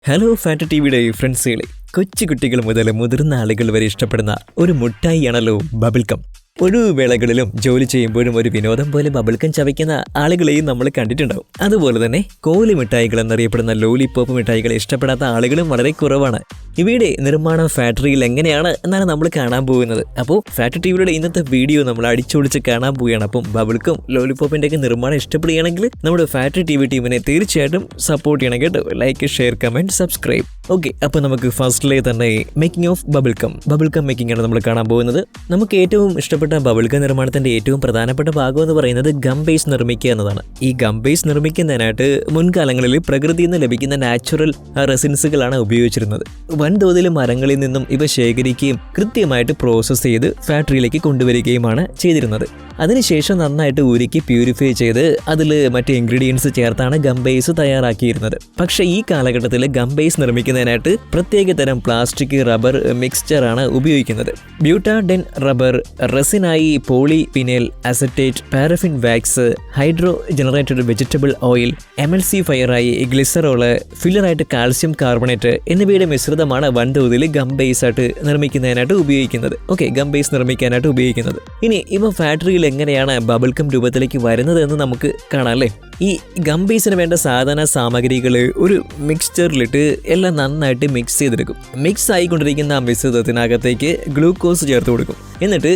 Hello fat ടിവിയുടെ ഫ്രണ്ട്സുകളെ, കൊച്ചു കുട്ടികൾ മുതൽ മുതിർന്ന ആളുകൾ വരെ ഇഷ്ടപ്പെടുന്ന ഒരു മുട്ടായിയാണല്ലോ ബബിൾഗം. ഒഴിവുവേളകളിലും ജോലി ചെയ്യുമ്പോഴും ഒരു വിനോദം പോലെ ബബിൾഗം ചവയ്ക്കുന്ന ആളുകളെയും നമ്മൾ കണ്ടിട്ടുണ്ടാവും. അതുപോലെ തന്നെ കോലി മിഠായികൾ എന്നറിയപ്പെടുന്ന ലോലിപോപ്പ് മിഠായികൾ ഇഷ്ടപ്പെടാത്ത ആളുകളും വളരെ കുറവാണ്. ഇവയുടെ നിർമ്മാണം ഫാക്ടറിയിൽ എങ്ങനെയാണ് എന്നാണ് നമ്മൾ കാണാൻ പോകുന്നത്. അപ്പോൾ ഫാറ്റ് ടിവിയുടെ ഇന്നത്തെ വീഡിയോ നമ്മൾ അടിച്ചൊളിച്ച് കാണാൻ പോവുകയാണ്. അപ്പം ബബിൾഗം ലോലിപോപ്പിൻ്റെയൊക്കെ നിർമ്മാണം ഇഷ്ടപ്പെടുകയാണെങ്കിൽ നമ്മുടെ ഫാറ്റ് ടിവി ടീമിനെ തീർച്ചയായിട്ടും സപ്പോർട്ട് ചെയ്യണം കേട്ടോ. Like, share, comment, subscribe. Okay, അപ്പോൾ നമുക്ക് ഫസ്റ്റിലെ തന്നെ മേക്കിംഗ് ഓഫ് ബബിൾഗം മേക്കിംഗ് ആണ് നമ്മൾ കാണാൻ പോകുന്നത്. നമുക്ക് ഏറ്റവും ഇഷ്ടപ്പെട്ട ബബിൾഗം നിർമ്മാണത്തിന്റെ ഏറ്റവും പ്രധാനപ്പെട്ട ഭാഗം എന്ന് പറയുന്നത് ഗം ബേസ് നിർമ്മിക്കുക എന്നതാണ്. ഈ ഗം ബേസ് നിർമ്മിക്കുന്നതിനായിട്ട് മുൻകാലങ്ങളിൽ പ്രകൃതിയിൽ നിന്ന് ലഭിക്കുന്ന നാച്ചുറൽ റെസിൻസുകളാണ് ഉപയോഗിച്ചിരുന്നത്. വൻതോതിൽ മരങ്ങളിൽ നിന്നും ഇവ ശേഖരിക്കുകയും കൃത്യമായിട്ട് പ്രോസസ്സ് ചെയ്ത് ഫാക്ടറിയിലേക്ക് കൊണ്ടുവരികയുമാണ് ചെയ്തിരുന്നത്. അതിനുശേഷം നന്നായിട്ട് ഉരുക്കി പ്യൂരിഫൈ ചെയ്ത് അതിൽ മറ്റ് ഇൻഗ്രീഡിയൻസ് ചേർത്താണ് ഗം ബേസ് തയ്യാറാക്കിയിരുന്നത്. പക്ഷേ ഈ കാലഘട്ടത്തിൽ ഗം ബേസ് നിർമ്മിക്കുന്നതിനായിട്ട് പ്രത്യേക തരം പ്ലാസ്റ്റിക് റബ്ബർ മിക്സ്ചറാണ് ഉപയോഗിക്കുന്നത്. ബ്യൂട്ടാഡെൻ റബ്ബർ, റെസിനായി polyvinyl acetate, paraffin wax, hydrogenated vegetable oil, എമൽസിഫയറായി ഗ്ലിസറോള്, ഫില്ലറായിട്ട് കാൽസ്യം കാർബണേറ്റ് എന്നിവയുടെ മിശ്രിതമാണ് വൻതോതിൽ ഗം ബേസ് ആയിട്ട് നിർമ്മിക്കുന്നതിനായിട്ട് ഉപയോഗിക്കുന്നത്. ഓക്കെ, ഗം ബേസ് നിർമ്മിക്കാനായിട്ട് ഉപയോഗിക്കുന്നത്. ഇനി ഇവ ഫാക്ടറിയിൽ എങ്ങനെയാണ് ബബിൾഗം രൂപത്തിലേക്ക് വരുന്നത് എന്ന് നമുക്ക് കാണാം അല്ലേ. ഈ ഗം ബേസിന് വേണ്ട സാധാരണ സാമഗ്രികൾ ഒരു മിക്സ്ചറിലിട്ട് എല്ലാം നന്നായിട്ട് മിക്സ് ചെയ്തെടുക്കും. മിക്സ് ആയിക്കൊണ്ടിരിക്കുന്ന ആ മിശ്രിതത്തിനകത്തേക്ക് ഗ്ലൂക്കോസ് ചേർത്ത് കൊടുക്കും. എന്നിട്ട്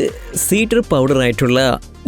സീഡർ പൗഡറായിട്ടുള്ള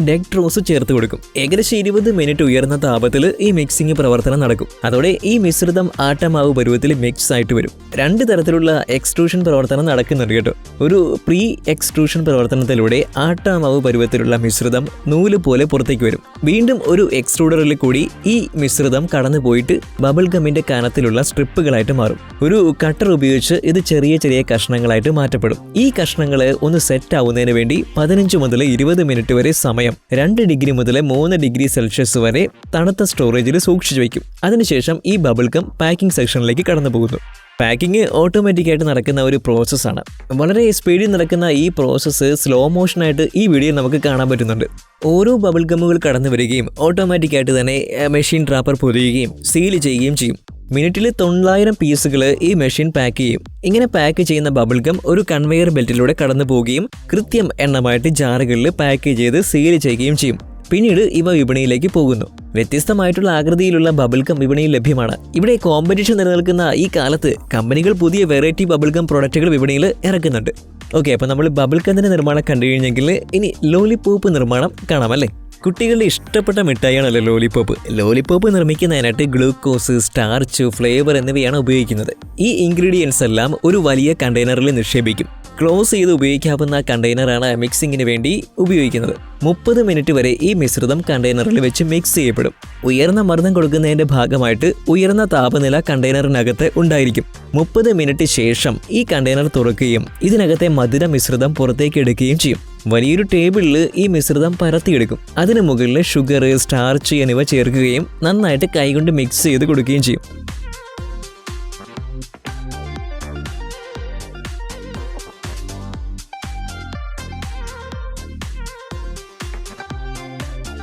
ഡെക്ട്രോസ് ചേർത്ത് കൊടുക്കും. ഏകദേശം 20 മിനിറ്റ് ഉയർന്ന താപത്തിൽ ഈ മിക്സിംഗ് പ്രവർത്തനം നടക്കും. അതോടെ ഈ മിശ്രിതം ആട്ടമാവ് പരുവത്തിൽ മിക്സ് ആയിട്ട് വരും. 2 തരത്തിലുള്ള എക്സ്ട്രൂഷൻ പ്രവർത്തനം നടക്കുന്നുണ്ട് കേട്ടോ. ഒരു പ്രീ എക്സ്ട്രൂഷൻ പ്രവർത്തനത്തിലൂടെ ആട്ടമാവ് പരുവത്തിലുള്ള മിശ്രിതം നൂല് പോലെ പുറത്തേക്ക് വരും. വീണ്ടും ഒരു എക്സ്ട്രൂഡറിൽ കൂടി ഈ മിശ്രിതം കടന്നു പോയിട്ട് ബബിൾഗമിന്റെ കനത്തിലുള്ള സ്ട്രിപ്പുകളായിട്ട് മാറും. ഒരു കട്ടർ ഉപയോഗിച്ച് ഇത് ചെറിയ ചെറിയ കഷ്ണങ്ങളായിട്ട് മാറ്റപ്പെടും. ഈ കഷ്ണങ്ങൾ ഒന്ന് സെറ്റ് ആവുന്നതിന് വേണ്ടി 15 മുതൽ 20 മിനിറ്റ് വരെ സമയം 2 ഡിഗ്രി മുതൽ 3 ഡിഗ്രി സെൽഷ്യസ് വരെ തണുത്ത സ്റ്റോറേജിൽ സൂക്ഷിച്ചു വയ്ക്കും. അതിനുശേഷം ഈ ബബിൾഗം പാക്കിംഗ് സെക്ഷനിലേക്ക് കടന്നു പോകുന്നു. പാക്കിംഗ് ഓട്ടോമാറ്റിക്കായിട്ട് നടക്കുന്ന ഒരു പ്രോസസ്സാണ്. വളരെ സ്പീഡിൽ നടക്കുന്ന ഈ പ്രോസസ്സ് സ്ലോ മോഷനായിട്ട് ഈ വീഡിയോയിൽ നമുക്ക് കാണാൻ പറ്റുന്നുണ്ട്. ഓരോ ബബിൾഗമ്മുകൾ കടന്നു വരികയും ഓട്ടോമാറ്റിക്കായിട്ട് തന്നെ മെഷീൻ ട്രാപ്പർ പൊതിയുകയും സീൽ ചെയ്യുകയും ചെയ്യും. മിനിറ്റിൽ 900 പീസുകൾ ഈ മെഷീൻ പാക്ക് ചെയ്യും. ഇങ്ങനെ പാക്ക് ചെയ്യുന്ന ബബിൾഗം ഒരു കൺവെയർ ബെൽറ്റിലൂടെ കടന്നു പോവുകയും കൃത്യം എണ്ണമായിട്ട് ജാറുകളിൽ പാക്ക് ചെയ്ത് സീൽ ചെയ്യുകയും ചെയ്യും. പിന്നീട് ഇവ വിപണിയിലേക്ക് പോകുന്നു. വ്യത്യസ്തമായിട്ടുള്ള ആകൃതിയിലുള്ള ബബിൾഗം വിപണിയിൽ ലഭ്യമാണ്. ഇവിടെ കോമ്പറ്റീഷൻ നിലനിൽക്കുന്ന ഈ കാലത്ത് കമ്പനികൾ പുതിയ വെറൈറ്റി ബബിൾഗം പ്രോഡക്റ്റുകൾ വിപണിയിൽ ഇറക്കുന്നുണ്ട്. ഓക്കെ, അപ്പോൾ നമ്മൾ ബബിൾഗത്തിന്റെ നിർമ്മാണം കണ്ടു കഴിഞ്ഞെങ്കിൽ ഇനി ലോലിപോപ്പ് നിർമ്മാണം കാണാമല്ലേ. കുട്ടികളുടെ ഇഷ്ടപ്പെട്ട മിഠായിയാണല്ലോ ലോലിപോപ്പ്. ലോലിപോപ്പ് നിർമ്മിക്കുന്നതിനായിട്ട് ഗ്ലൂക്കോസ്, സ്റ്റാർച്ച്, ഫ്ലേവർ എന്നിവയാണ് ഉപയോഗിക്കുന്നത്. ഈ ഇൻഗ്രീഡിയൻസ് എല്ലാം ഒരു വലിയ കണ്ടെയ്നറിൽ നിക്ഷേപിക്കും. ക്ലോസ് ചെയ്ത് ഉപയോഗിക്കാവുന്ന കണ്ടെയ്നറാണ് മിക്സിങ്ങിന് വേണ്ടി ഉപയോഗിക്കുന്നത്. 30 മിനിറ്റ് വരെ ഈ മിശ്രിതം കണ്ടെയ്നറിൽ വെച്ച് മിക്സ് ചെയ്യപ്പെടും. ഉയർന്ന മർദ്ദം കൊടുക്കുന്നതിന്റെ ഭാഗമായിട്ട് ഉയർന്ന താപനില കണ്ടെയ്നറിനകത്ത് ഉണ്ടായിരിക്കും. 30 മിനിറ്റ് ശേഷം ഈ കണ്ടെയ്നർ തുറക്കുകയും ഇതിനകത്തെ മധുര മിശ്രിതം പുറത്തേക്ക് എടുക്കുകയും ചെയ്യും. വലിയൊരു ടേബിളിൽ ഈ മിശ്രിതം പരത്തിയെടുക്കും. അതിന് മുകളിൽ ഷുഗർ, സ്റ്റാർച്ച് എന്നിവ ചേർക്കുകയും നന്നായിട്ട് കൈകൊണ്ട് മിക്സ് ചെയ്ത് കൊടുക്കുകയും ചെയ്യും.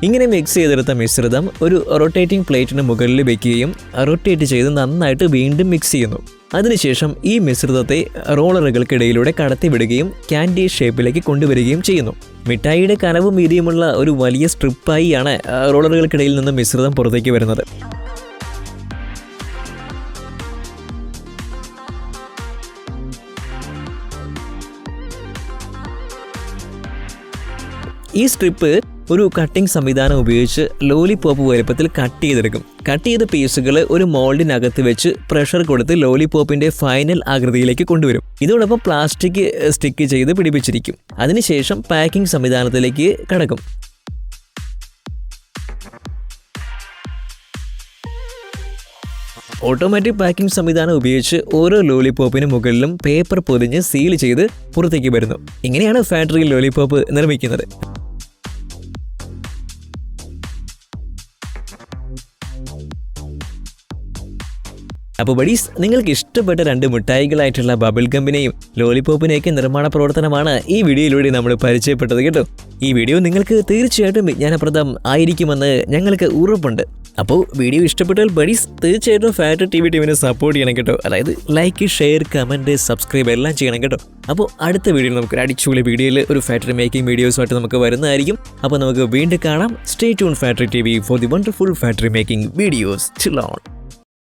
ഇങ്ങനെ മിക്സ് ചെയ്തെടുത്ത മിശ്രിതം ഒരു റൊട്ടേറ്റിംഗ് പ്ലേറ്റിന് മുകളിൽ വയ്ക്കുകയും റൊട്ടേറ്റ് ചെയ്ത് നന്നായിട്ട് വീണ്ടും മിക്സ് ചെയ്യുന്നു. അതിനുശേഷം ഈ മിശ്രിതത്തെ റോളറുകൾക്കിടയിലൂടെ കടത്തിവിടുകയും കാൻഡി ഷേപ്പിലേക്ക് കൊണ്ടുവരികയും ചെയ്യുന്നു. മിഠായിയുടെ കനവും വീതിയുമുള്ള ഒരു വലിയ സ്ട്രിപ്പായിയാണ് റോളറുകൾക്കിടയിൽ നിന്ന് മിശ്രിതം പുറത്തേക്ക് വരുന്നത്. ഈ സ്ട്രിപ്പ് ഒരു കട്ടിംഗ് സംവിധാനം ഉപയോഗിച്ച് ലോലിപോപ്പ് വലുപ്പത്തിൽ കട്ട് ചെയ്തെടുക്കും. കട്ട് ചെയ്ത പീസുകൾ ഒരു മോൾഡിനകത്ത് വെച്ച് പ്രഷർ കൊടുത്ത് ലോലിപോപ്പിന്റെ ഫൈനൽ ആകൃതിയിലേക്ക് കൊണ്ടുവരും. ഇതോടൊപ്പം പ്ലാസ്റ്റിക് സ്റ്റിക്ക് ചെയ്ത് പിടിപ്പിച്ചിരിക്കും. അതിനുശേഷം പാക്കിംഗ് സംവിധാനത്തിലേക്ക് കടക്കും. ഓട്ടോമാറ്റിക് പാക്കിംഗ് സംവിധാനം ഉപയോഗിച്ച് ഓരോ ലോലിപോപ്പിന് മുകളിലും പേപ്പർ പൊതിഞ്ഞ് സീൽ ചെയ്ത് പുറത്തേക്ക് വരുന്നു. ഇങ്ങനെയാണ് ഫാക്ടറിയിൽ ലോലിപോപ്പ് നിർമ്മിക്കുന്നത്. അപ്പോൾ ബഡീസ്, നിങ്ങൾക്ക് ഇഷ്ടപ്പെട്ട 2 മിഠായികളായിട്ടുള്ള ബബിൾഗമ്മിനെയും ലോലിപോപ്പിനെയൊക്കെ നിർമ്മാണ പ്രവർത്തനമാണ് ഈ വീഡിയോയിലൂടെ നമ്മൾ പരിചയപ്പെട്ടത് കേട്ടോ. ഈ വീഡിയോ നിങ്ങൾക്ക് തീർച്ചയായിട്ടും വിജ്ഞാനപ്രദം ആയിരിക്കുമെന്ന് ഞങ്ങൾക്ക് ഉറപ്പുണ്ട്. അപ്പോൾ വീഡിയോ ഇഷ്ടപ്പെട്ടാൽ ബഡീസ് തീർച്ചയായിട്ടും ഫാക്ടറി ടി വി ടീമിനെ സപ്പോർട്ട് ചെയ്യണം കേട്ടോ. അതായത് ലൈക്ക്, ഷെയർ, കമൻറ്റ്, സബ്സ്ക്രൈബ് എല്ലാം ചെയ്യണം കേട്ടോ. അപ്പോൾ അടുത്ത വീഡിയോയിൽ നമുക്ക് അടിച്ചുപൊളി വീഡിയോയിൽ ഒരു ഫാക്ടറി മേക്കിംഗ് വീഡിയോസുമായിട്ട് നമുക്ക് വരുന്നതായിരിക്കും. അപ്പോൾ നമുക്ക് വീണ്ടും കാണാം. Stay tune factory T V for the wonderful factory making videos. Chill on.